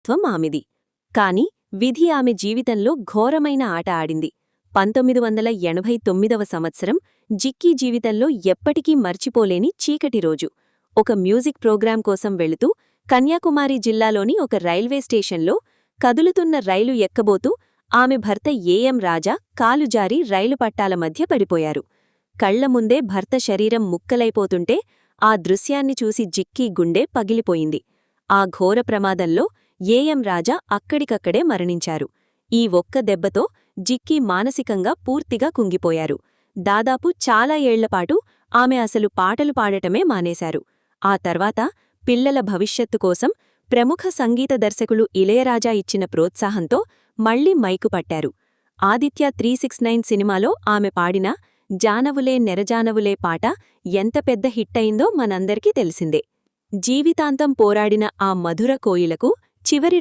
త్వం ఆమెది. కాని విధి ఆమె జీవితంలో ఘోరమైన ఆట ఆడింది. 1989వ సంవత్సరం జిక్కీ జీవితంలో ఎప్పటికీ మర్చిపోలేని చీకటి రోజు. ఒక మ్యూజిక్ ప్రోగ్రాం కోసం వెళుతూ కన్యాకుమారి జిల్లాలోని ఒక రైల్వే స్టేషన్లో కదులుతున్న రైలు ఎక్కబోతూ ఆమె భర్త ఏఎం రాజా కాలు జారి రైలు పట్టాల మధ్య పడిపోయారు. కళ్ల ముందే భర్త శరీరం ముక్కలైపోతుంటే ఆ దృశ్యాన్ని చూసి జిక్కీ గుండె పగిలిపోయింది. ఆ ఘోర ప్రమాదంలో ఏఎం రాజా అక్కడికక్కడే మరణించారు. ఈ ఒక్క దెబ్బతో జిక్కీ మానసికంగా పూర్తిగా కుంగిపోయారు. దాదాపు చాలా ఏళ్లపాటు ఆమె అసలు పాటలు పాడటమే మానేశారు. ఆ తర్వాత పిల్లల భవిష్యత్తు కోసం ప్రముఖ సంగీత దర్శకులు ఇళయరాజా ఇచ్చిన ప్రోత్సాహంతో మళ్లీ మైకు పట్టారు. ఆదిత్య 369 సినిమాలో ఆమె పాడిన జానవులే నెరజానవులే పాట ఎంత పెద్ద హిట్టయిందో మనందరికీ తెలిసిందే. జీవితాంతం పోరాడిన ఆ మధుర కోయిలకు చివరి